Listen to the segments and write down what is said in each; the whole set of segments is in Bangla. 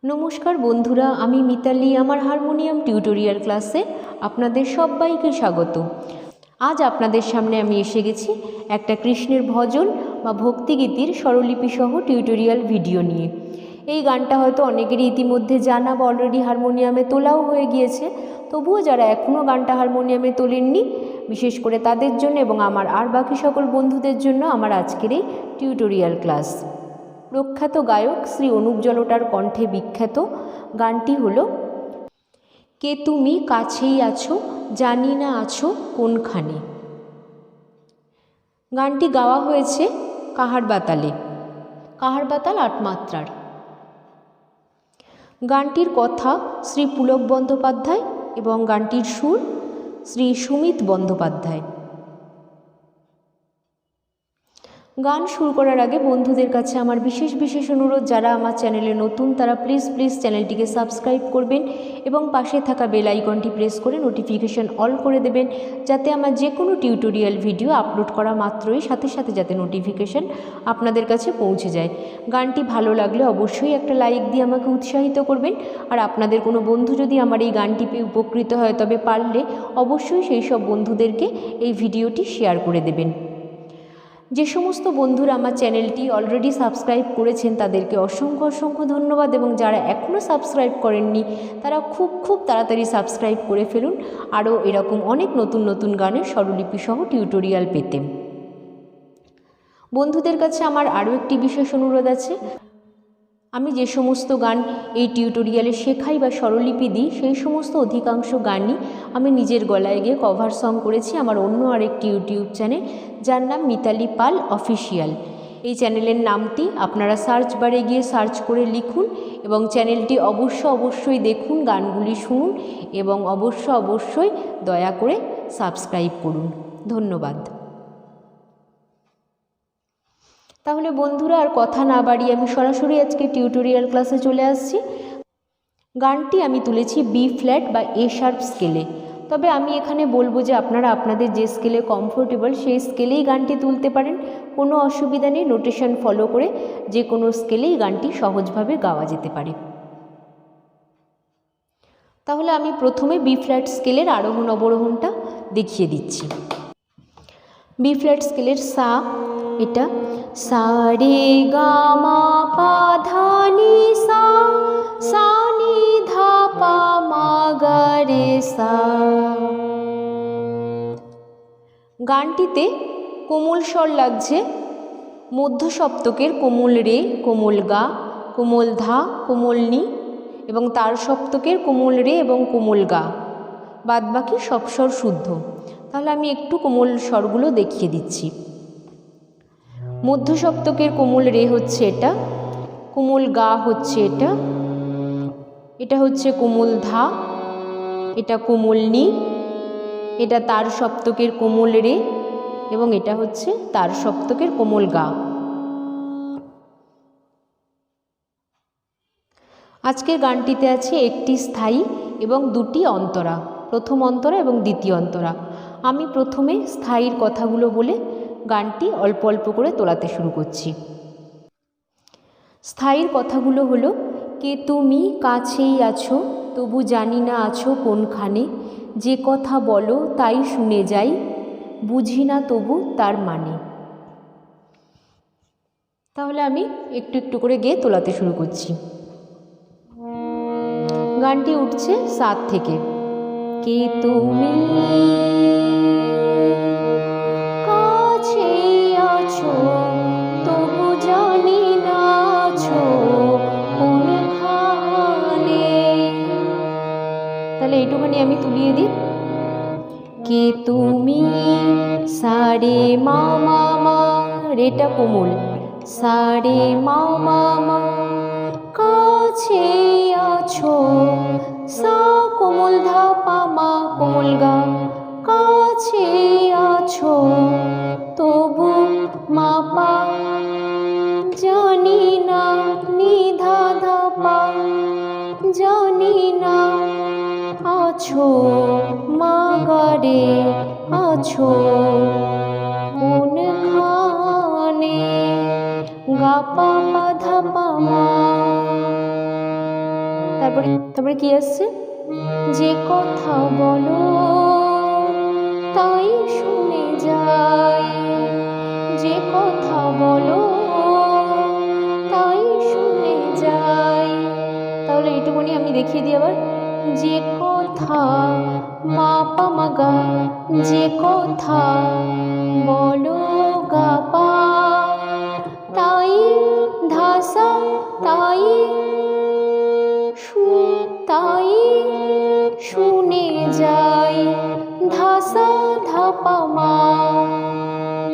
নমস্কার বন্ধুরা, আমি মিতালি আমার হারমোনিয়াম টিউটোরিয়াল ক্লাসে আপনাদের সবাইকে স্বাগত। আজ আপনাদের সামনে আমি এসে গেছি একটা কৃষ্ণের ভজন বা ভক্তিগীতির স্বরলিপি সহ টিউটোরিয়াল ভিডিও নিয়ে। এই গানটা হয়তো অনেকেরই ইতিমধ্যে জানা বা অলরেডি হারমোনিয়ামে তোলাও হয়ে গিয়েছে, তবুও যারা এখনও গানটা হারমোনিয়ামে তোলেননি, বিশেষ করে তাদের জন্য এবং আমার আর বাকি সকল বন্ধুদের জন্য আমার আজকের এই টিউটোরিয়াল ক্লাস। প্রখ্যাত গায়ক শ্রী অনুপ জলোটার কণ্ঠে বিখ্যাত গানটি হলো কে তুমি কাছেই আছো জানি না আছো কোনখানে। গানটি গাওয়া হয়েছে কাহারবাতালে, কাহারবাতাল ৮ মাত্রার। গানটির কথা শ্রী পুলক বন্দ্যোপাধ্যায় এবং গানটির সুর শ্রী সুমিত বন্দ্যোপাধ্যায়। গান শুরু করার আগে বন্ধুদের কাছে আমার বিশেষ অনুরোধ, যারা আমার চ্যানেলে নতুন তারা প্লিজ চ্যানেলটিকে সাবস্ক্রাইব করবেন এবং পাশে থাকা বেল আইকনটি প্রেস করে নোটিফিকেশন অল করে দেবেন, যাতে আমার যে কোনো টিউটোরিয়াল ভিডিও আপলোড করা মাত্রই সাথে সাথে যাতে নোটিফিকেশন আপনাদের কাছে পৌঁছে যায়। গানটি ভালো লাগলে অবশ্যই একটা লাইক দিয়ে আমাকে উৎসাহিত করবেন। আর আপনাদের কোনো বন্ধু যদি আমার এই গানটি পেয়ে উপকৃত হয়, তবে পারলে অবশ্যই সেই সব বন্ধুদেরকে এই ভিডিওটি শেয়ার করে দেবেন। যে সমস্ত বন্ধুরা আমার চ্যানেলটি অলরেডি সাবস্ক্রাইব করেছেন তাদেরকে অসংখ্য ধন্যবাদ, এবং যারা এখনও সাবস্ক্রাইব করেননি তারা খুব তাড়াতাড়ি সাবস্ক্রাইব করে ফেলুন আরও এরকম অনেক নতুন গানের স্বরলিপি সহ টিউটোরিয়াল পেতে। বন্ধুদের কাছে আমার আরও একটি বিশেষ অনুরোধ আছে। আমি যে সমস্ত গান এই টিউটোরিয়ালে শেখাই বা স্বরলিপি দিই, সেই সমস্ত অধিকাংশ গানই আমি নিজের গলায় গিয়ে কভার সং করেছি আমার অন্য আরেকটি ইউটিউব চ্যানেল, যার নাম মিতালি পাল অফিসিয়াল। এই চ্যানেলের নামটি আপনারা সার্চ বারে গিয়ে সার্চ করে লিখুন এবং চ্যানেলটি অবশ্যই দেখুন, গানগুলি শুনুন এবং অবশ্যই দয়া করে সাবস্ক্রাইব করুন। ধন্যবাদ। তাহলে বন্ধুরা আর কথা না বাড়িয়ে আমি সরাসরি আজকে টিউটোরিয়াল ক্লাসে চলে আসছি। গানটি আমি তুলেছি বি ফ্ল্যাট বা এ শার্প স্কেলে, তবে আমি এখানে বলবো যে আপনারা আপনাদের যে স্কেলে কমফোর্টেবল সেই স্কেলেই গানটি তুলতে পারেন, কোনো অসুবিধা নেই। নোটেশন ফলো করে যে কোনো স্কেলেই গানটি সহজভাবে গাওয়া যেতে পারে। তাহলে আমি প্রথমে বি ফ্ল্যাট স্কেলের আরোহণ অবরোহণটা দেখিয়ে দিচ্ছি। বি ফ্ল্যাট স্কেলের সা, এটা সা রে গা মা পা ধা নি সা, সা নি ধা পা মা গা রে সা। গানটিতে কোমল স্বর লাগছে মধ্য সপ্তকের কোমল রে, কোমল গা, কোমল ধা, কোমল নি এবং তার সপ্তকের কোমল রে এবং কোমল গা, বাদবাকি সব স্বর শুদ্ধ। তাহলে আমি একটু কোমল স্বরগুলো দেখিয়ে দিচ্ছি। মধ্য সপ্তকের কোমল রে হচ্ছে এটা, কোমল গা হচ্ছে এটা, এটা হচ্ছে কোমল ধা, এটা কোমল নি, এটা তার সপ্তকের কোমল রে এবং এটা হচ্ছে তার সপ্তকের কোমল গা। আজকের গানটিতে আছে একটি স্থায়ী এবং দুটি অন্তরা, প্রথম অন্তরা এবং দ্বিতীয় অন্তরা। আমি প্রথমে স্থায়ীর কথাগুলো বলে গানটি অল্প করে তোলাতে শুরু করছি। স্থায়ীর কথাগুলো হলো কে তুমি কাছেই আছো তবু জানি না আছো কোনখানে, যে কথা বলো তাই শুনে যাই বুঝি না তবু তার মানে। তাহলে আমি একটু করে গেয়ে তোলাতে শুরু করছি। গানটি উঠছে ৭ থেকে। কে তুমি কাছেই আছো তবু জানি না আছো কোনখানে। তাহলে এইটুখানি আমি তুলিয়ে দিই। কে তুমি সা রে মা মা মা, রেটা কোমল, সা রে মা মা মা, কাছেই আছো, সা কোমল ধা পা মা কোমল গা, কাছেই আছো তবু মা পা জানি না, নি ধা ধা পা জানি না আছো মা গা রে আছো কোনখানে, গা পা পা ধা পা মা। তারপরে তারপরে কি আসছে, যে কথা বলো তাই শুনে যাই, যে কথা বলো তাই শুনে যাই। তাহলে এইটুকুনি আমি দেখিয়ে দিই আবার, যে কথা মা পা মা গা, যে কথা বলো গা পা, তাই ধাসা তাই তাই শুনে যাই, ধাসা ধাপা মা।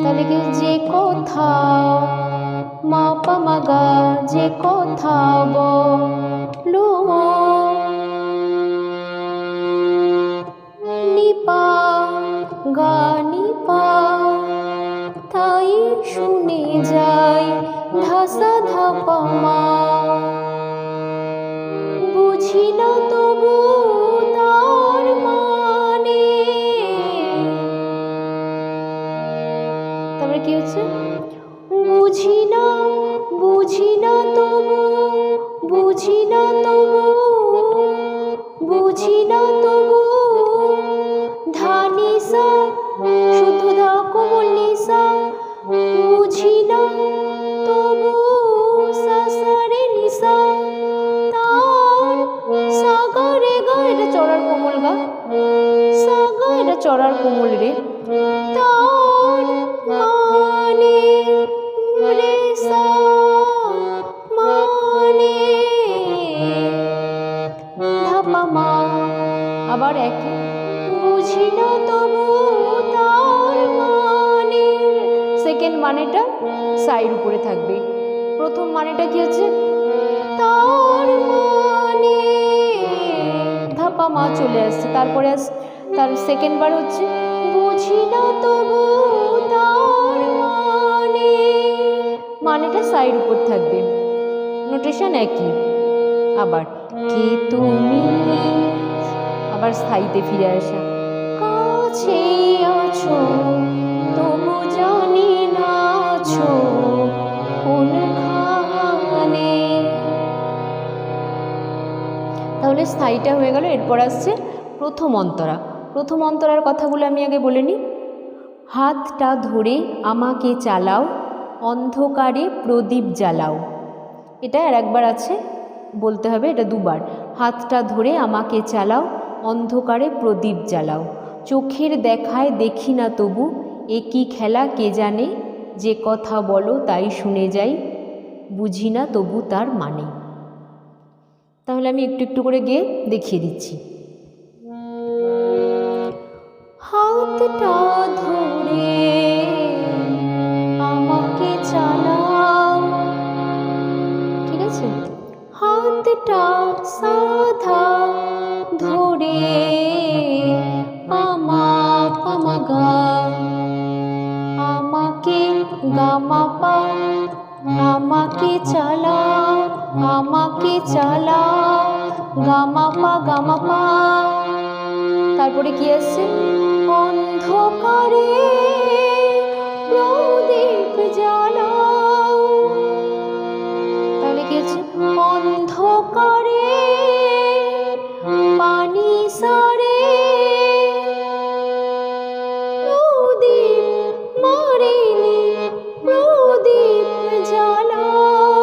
তাহলে কি, যে কথা মা পা মা গা, যে কথা বলো নিপা গা নিপা, তাই শুনে যাই, ধাসা ধাপা মা। বুঝি না তবু তার মানে, তারপরে কি হচ্ছে, বুঝি না তবু, বুঝি না তবু, বুঝি না তবু, ধানিসা শুধু ধা কোমল নিসা, বুঝি না তবু সা সা রে নিসা, তার সা গা রে গা, এটা চড়ার কোমল গা, সা গা এটা চড়ার কোমল রে, তার মানে রে সা মানে ধাপা মা। আবার একই, বুঝি না তবু তার মানে, সেকেন্ড মানেটা সাইড উপরে থাকবে, প্রথম মানেটা কি হচ্ছে, তার মানে ধাপা মা চলে আসছে, তারপরে তার সেকেন্ড বার হচ্ছে, বুঝি না তবু তার মানে, মানেটা সাইড উপর থাকবে, নোটেশন একই। আবার কে তুমি, আবার স্থায়ীতে ফিরে আসা, কাছে আছো তবু জানি না আছো কোনখানে। তাহলে স্থায়ীটা হয়ে গেল। এরপর আসছে প্রথম অন্তরা। প্রথম অন্তরার কথাগুলো আমি আগে বলে নিই। হাতটা ধরে আমাকে চালাও, অন্ধকারে প্রদীপ জ্বালাও। এটা আর একবার আছে, বলতে হবে, এটা দুবার। হাতটা ধরে আমাকে চালাও, অন্ধকারে প্রদীপ জ্বালাও, চোখের দেখায় দেখি না তবু, এ কি খেলা কে জানে, যে কথা বলো তাই শুনে যাই, বুঝি না তবু তার মানে। তাহলে আমি একটু একটু করে গিয়ে দেখিয়ে দিচ্ছি। হাতটা ধরে আমাকে চালাও, ঠিক আছে, হাতটা সাধা ধরে পামা পামা গা, আমাকে গামা পা, আমাকে চালাও, আমাকে চালাও, গামা পা। তারপরে কি আসছে, অন্ধকারে প্রদীপ জ্বালাও। তাহলে কি হচ্ছে, অন্ধকারে পানি সারে প্রদীপ মারিনি, প্রদীপ জ্বালাও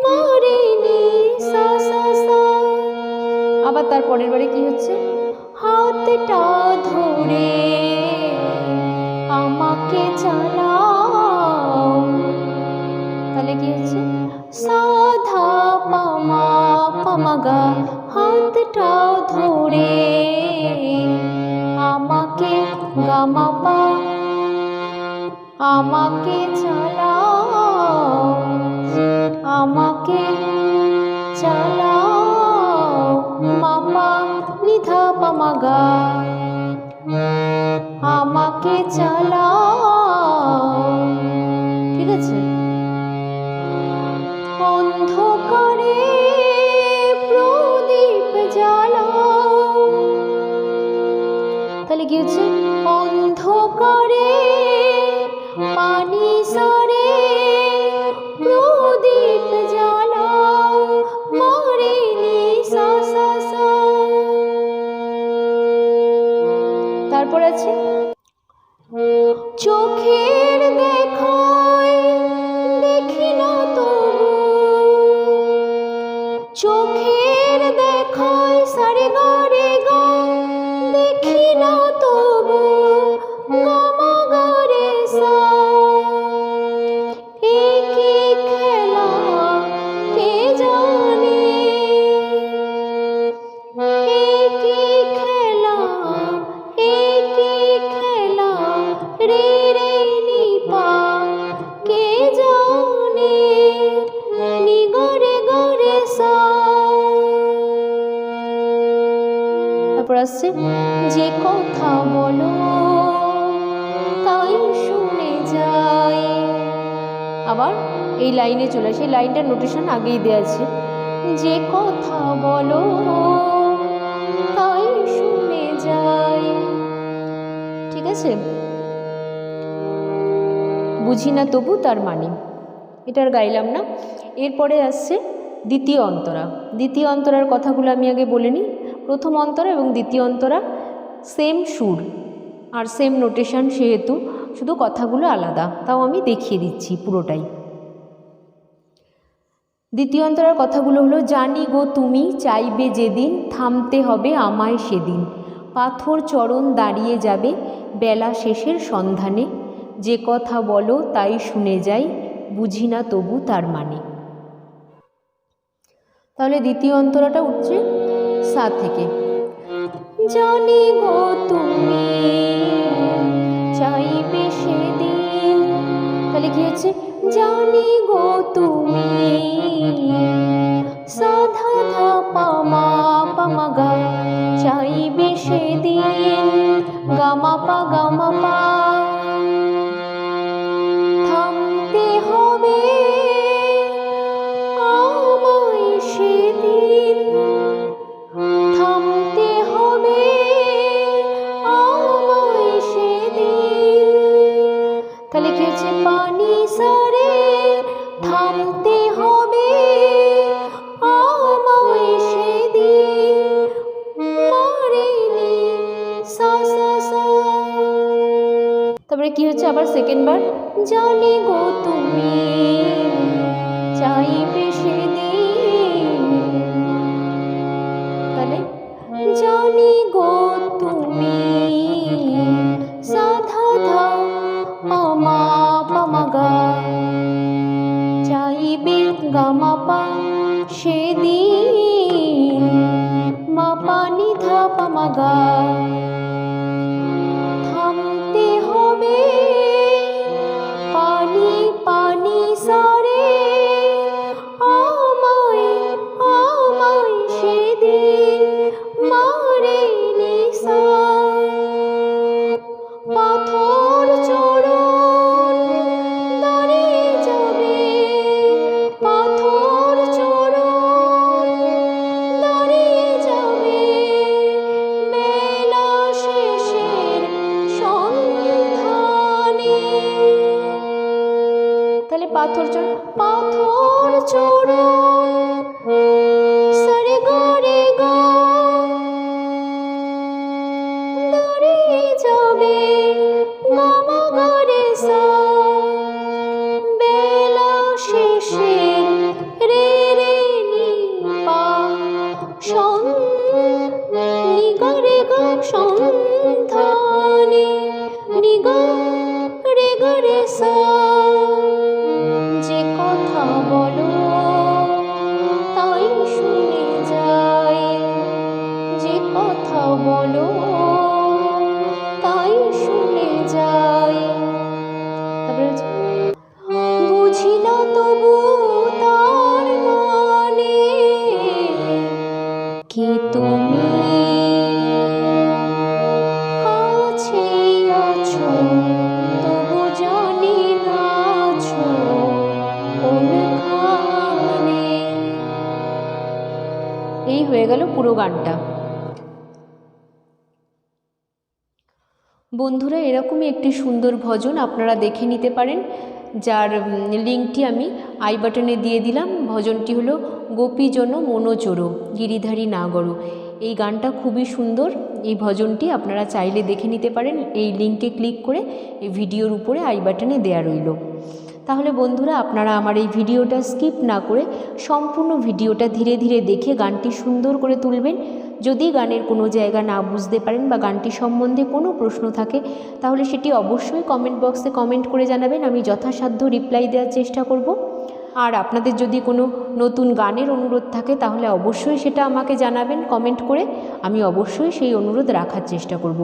মারিনি সা সা সা। আবার তার পরের বারে কি হচ্ছে, হাতটা ধরে আমাকে চালাও। তাহলে কি হচ্ছে, সাধা পামা পামা গা, হাতটা ধরে আমাকে গামা পা, আমাকে চালাও, আমাকে চালাও, মাপা নিধা পামা গা, আমাকে চালাও। ঠিক আছে, অন্ধকারে প্রদীপ জ্বালাও। তাহলে কি হচ্ছে, অন্ধকারে পানি সারে প্রদীপ জ্বালাও মারে চোখের দেখায় সারে গা রে গা, দেখি না তবু গা মা গা রে সা। এ কি খেলা কে জানে, এ কি খেলা, এ কি খেলা রে রে নি পা কে জানে, নি গা রে সা। তারপর আসছে যে কথা বলো তাই শুনে যাই। আবার এই লাইনে চলে আসে, এই লাইনটার নোটেশন আগেই দেওয়া আছে। যে কথা বলো তাই শুনে যাই, ঠিক আছে। বুঝি না তবু তার মানে, এটার গাইলাম না। এরপরে আসছে দ্বিতীয় অন্তরা। দ্বিতীয় অন্তরার কথাগুলো আমি আগে বলে নিই। প্রথম অন্তরা এবং দ্বিতীয় অন্তরা সেম সুর আর সেম নোটেশন, সেহেতু শুধু কথাগুলো আলাদা, তাও আমি দেখিয়ে দিচ্ছি পুরোটাই। দ্বিতীয় অন্তরার কথাগুলো হলো, জানি গো তুমি চাইবে যেদিন, থামতে হবে আমায় সেদিন, পাথর চরণ দাঁড়িয়ে যাবে বেলা শেষের সন্ধানে, যে কথা বলো তাই শুনে যাই, বুঝি না তবু তার মানে। তাহলে দ্বিতীয় অন্তরাটা উঠছে সা থেকে। জানি গো তুমি চাইবে সেদিন, তাহলে কি হচ্ছে, জানি গো তুমি সা ধা ধা পা মা গা, চাইবে সেদিন গা মা পা থামতে হবে আমায় সেদিন, থামতে হবে আমায় সেদিন। তাহলে কি হচ্ছে, পানি সারে থামতে হবে আমায় সেদিন, মারেনি সা সা সা। তারপরে কি হচ্ছে, আবার সেকেন্ড বার, জানি গো তুমি চাইবে সেদিন, তাহলে জানি গো তুমি সা ধা ধা মা পা গা, চাইবে গা মা পা সেদিন, মা পা নি ধা পা মা গা, থামতে হবে পানি পানি সারে আমায় সেদিন, মারে নিসা। পাথর চরণ দাঁড়িয়ে যাবে, পাথর চরণ দাঁড়িয়ে যাবে বেলা শেষের সন্ধানে। তাহলে পাথর চরণ সারে গা রে গা, দাঁড়িয়ে যাবে গা মা গা রে সা, বেলা শেষের রে রে নি পা নি গা রে গা সন্ধানে, নি গা রে সা। যে কথা বলো তাই শুনে যাই, যে কথা বলো তাই শুনে যাই। তারপরে বুঝি না তবু তার মানে, কি তুমি কাছে আছো তবু জানি না আছো কোনখানে। এই হয়ে গেল পুরো গানটা। বন্ধুরা, এরকমই একটি সুন্দর ভজন আপনারা দেখে নিতে পারেন, যার লিঙ্কটি আমি আই বাটনে দিয়ে দিলাম। ভজনটি হলো গোপীজন মনোচোর গিরিধারী নাগর। এই গানটা খুবই সুন্দর। এই ভজনটি আপনারা চাইলে দেখে নিতে পারেন, এই লিঙ্কে ক্লিক করে এই ভিডিওর উপরে আই বাটনে দেয়া রইল। তাহলে বন্ধুরা আপনারা আমার এই ভিডিওটা স্কিপ না করে সম্পূর্ণ ভিডিওটা ধীরে ধীরে দেখে গানটি সুন্দর করে তুলবেন। যদি গানের কোনো জায়গা না বুঝতে পারেন বা গানটি সম্বন্ধে কোনো প্রশ্ন থাকে তাহলে সেটি অবশ্যই কমেন্ট বক্সে কমেন্ট করে জানাবেন, আমি যথাসাধ্য রিপ্লাই দেওয়ার চেষ্টা করব। আর আপনাদের যদি কোনো নতুন গানের অনুরোধ থাকে তাহলে অবশ্যই সেটা আমাকে জানাবেন কমেন্ট করে, আমি অবশ্যই সেই অনুরোধ রাখার চেষ্টা করব।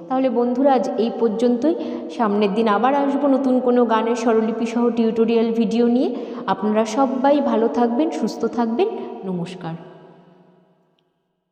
তাহলে বন্ধুরা আজ এই পর্যন্তই। সামনের দিন আবার আসবো নতুন কোনো গানের স্বরলিপি সহ টিউটোরিয়াল ভিডিও নিয়ে। আপনারা সবাই ভালো থাকবেন, সুস্থ থাকবেন। নমস্কার।